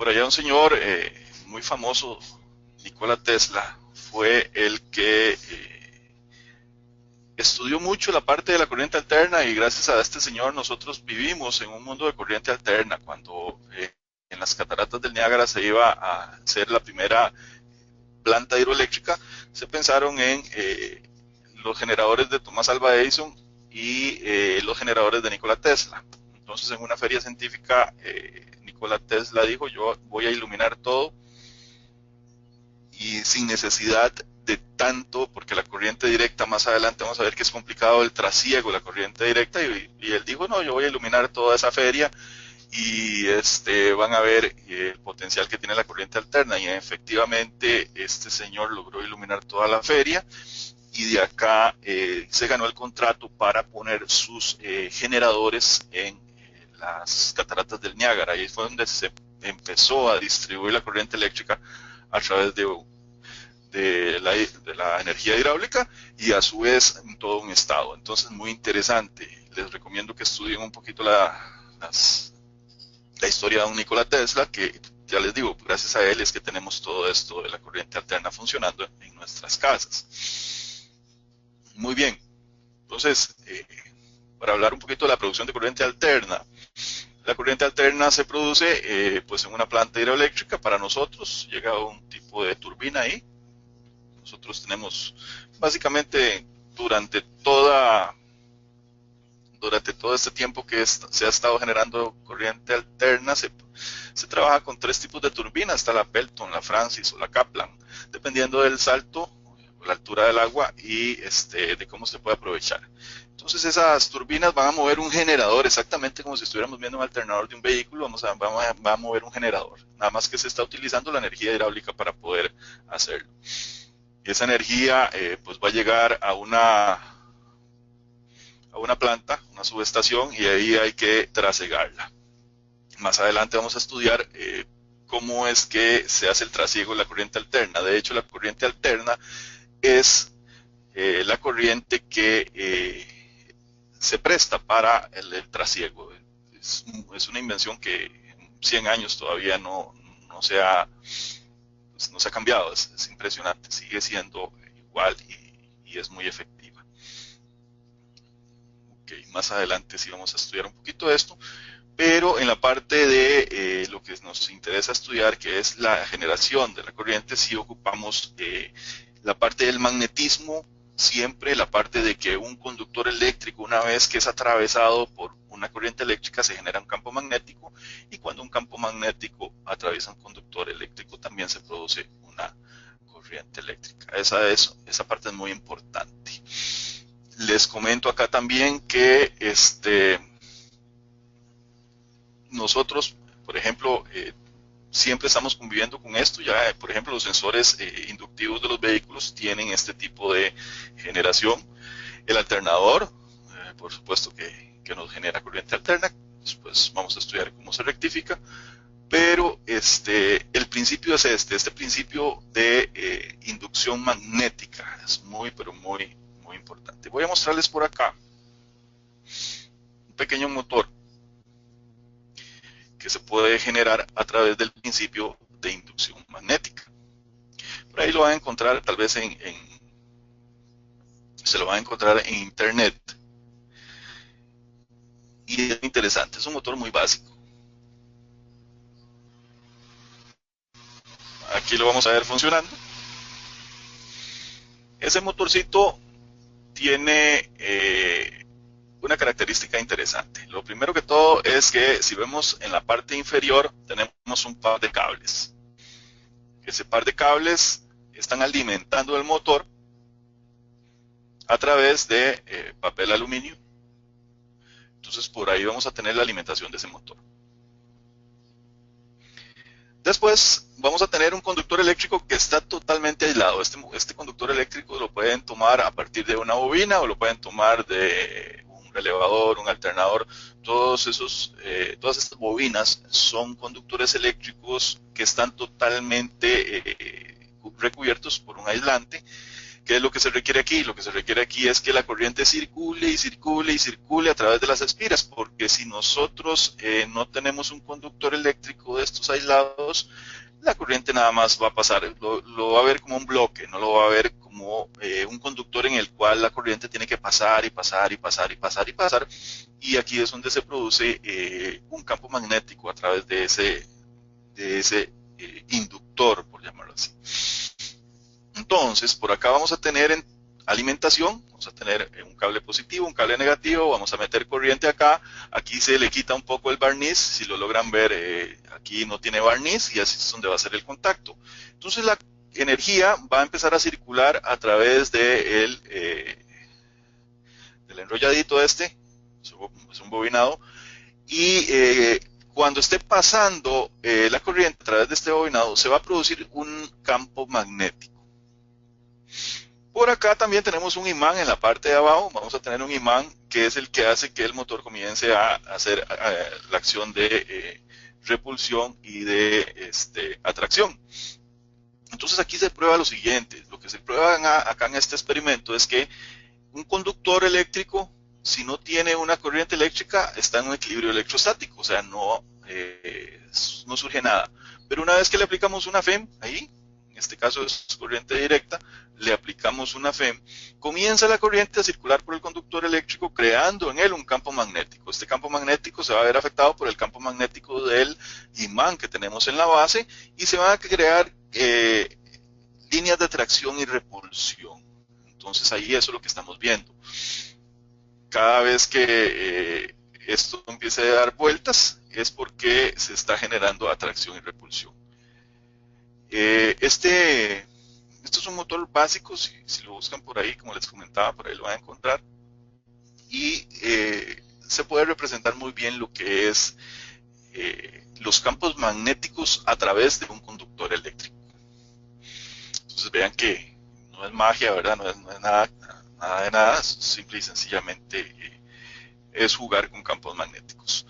allá un señor muy famoso, Nikola Tesla, fue el que estudió mucho la parte de la corriente alterna y gracias a este señor nosotros vivimos en un mundo de corriente alterna. Cuando en las cataratas del Niágara se iba a hacer la primera planta hidroeléctrica, se pensaron en los generadores de Thomas Alva Edison y los generadores de Nikola Tesla. Entonces, en una feria científica, Nikola Tesla dijo: yo voy a iluminar todo y sin necesidad de tanto, porque la corriente directa, más adelante vamos a ver que es complicado el trasiego, la corriente directa, y él dijo: no, yo voy a iluminar toda esa feria y van a ver el potencial que tiene la corriente alterna. Y efectivamente este señor logró iluminar toda la feria y de acá se ganó el contrato para poner sus generadores en las cataratas del Niágara. Y ahí fue donde se empezó a distribuir la corriente eléctrica a través de la energía hidráulica y a su vez en todo un estado. Entonces, muy interesante. Les recomiendo que estudien un poquito la historia de un Nikola Tesla, que ya les digo, gracias a él es que tenemos todo esto de la corriente alterna funcionando en nuestras casas. Muy bien, entonces, para hablar un poquito de la producción de corriente alterna, la corriente alterna se produce pues en una planta hidroeléctrica. Para nosotros llega un tipo de turbina ahí. Nosotros tenemos básicamente durante toda durante todo este tiempo que se ha estado generando corriente alterna, se trabaja con tres tipos de turbinas: está la Pelton, la Francis o la Kaplan, dependiendo del salto, la altura del agua y de cómo se puede aprovechar. Entonces esas turbinas van a mover un generador, exactamente como si estuviéramos viendo un alternador de un vehículo. Va a mover un generador, nada más que se está utilizando la energía hidráulica para poder hacerlo. Y esa energía pues va a llegar a una planta, una subestación, y ahí hay que trasegarla. Más adelante vamos a estudiar cómo es que se hace el trasiego de la corriente alterna. De hecho, la corriente alterna es la corriente que se presta para el trasiego. Es una invención que en 100 años todavía no se ha, pues, no se ha cambiado. Es impresionante, sigue siendo igual y es muy efectiva. Okay, más adelante sí vamos a estudiar un poquito de esto, pero en la parte de lo que nos interesa estudiar, que es la generación de la corriente, sí ocupamos la parte del magnetismo, siempre la parte de que un conductor eléctrico, una vez que es atravesado por una corriente eléctrica, se genera un campo magnético, y cuando un campo magnético atraviesa un conductor eléctrico, también se produce una corriente eléctrica. Esa parte es muy importante. Les comento acá también que nosotros, por ejemplo, siempre estamos conviviendo con esto. Ya, por ejemplo, los sensores inductivos de los vehículos tienen este tipo de generación. El alternador, por supuesto que nos genera corriente alterna. Después vamos a estudiar cómo se rectifica. Pero el principio es este principio de inducción magnética. Es muy, pero muy importante. Voy a mostrarles por acá un pequeño motor que se puede generar a través del principio de inducción magnética. Por ahí lo van a encontrar, tal vez se lo van a encontrar en internet. Y es interesante, es un motor muy básico. Aquí lo vamos a ver funcionando. Ese motorcito tiene una característica interesante. Lo primero que todo es que, si vemos en la parte inferior, tenemos un par de cables. Ese par de cables están alimentando el motor a través de papel aluminio. Entonces, por ahí vamos a tener la alimentación de ese motor. Después vamos a tener un conductor eléctrico que está totalmente aislado. Este conductor eléctrico lo pueden tomar a partir de una bobina o lo pueden tomar de un relevador, un alternador. Todas estas bobinas son conductores eléctricos que están totalmente recubiertos por un aislante ¿Qué es lo que se requiere aquí? Lo que se requiere aquí es que la corriente circule y circule y circule a través de las espiras, porque si nosotros no tenemos un conductor eléctrico de estos aislados, la corriente nada más va a pasar, lo va a ver como un bloque, no lo va a ver como un conductor en el cual la corriente tiene que pasar y pasar y pasar y pasar y pasar, y aquí es donde se produce un campo magnético a través de ese inductor, por llamarlo así. Entonces, por acá vamos a tener en alimentación, vamos a tener un cable positivo, un cable negativo, vamos a meter corriente acá, aquí se le quita un poco el barniz, si lo logran ver, aquí no tiene barniz y así es donde va a ser el contacto. Entonces la energía va a empezar a circular a través del enrolladito este, es un bobinado, y cuando esté pasando la corriente a través de este bobinado, se va a producir un campo magnético. Por acá también tenemos un imán en la parte de abajo, vamos a tener un imán que es el que hace que el motor comience a hacer la acción de repulsión y de atracción. Entonces aquí se prueba lo siguiente, lo que se prueba acá en este experimento es que un conductor eléctrico, si no tiene una corriente eléctrica, está en un equilibrio electrostático, o sea, no surge nada. Pero una vez que le aplicamos una FEM, ahí, en este caso es corriente directa, le aplicamos una FEM, comienza la corriente a circular por el conductor eléctrico creando en él un campo magnético. Este campo magnético se va a ver afectado por el campo magnético del imán que tenemos en la base y se van a crear líneas de atracción y repulsión. Entonces ahí eso es lo que estamos viendo. Cada vez que esto empiece a dar vueltas es porque se está generando atracción y repulsión. Esto es un motor básico, si lo buscan por ahí, como les comentaba, por ahí lo van a encontrar. Y se puede representar muy bien lo que es los campos magnéticos a través de un conductor eléctrico. Entonces vean que no es magia, ¿verdad? No es nada de nada, simple y sencillamente es jugar con campos magnéticos.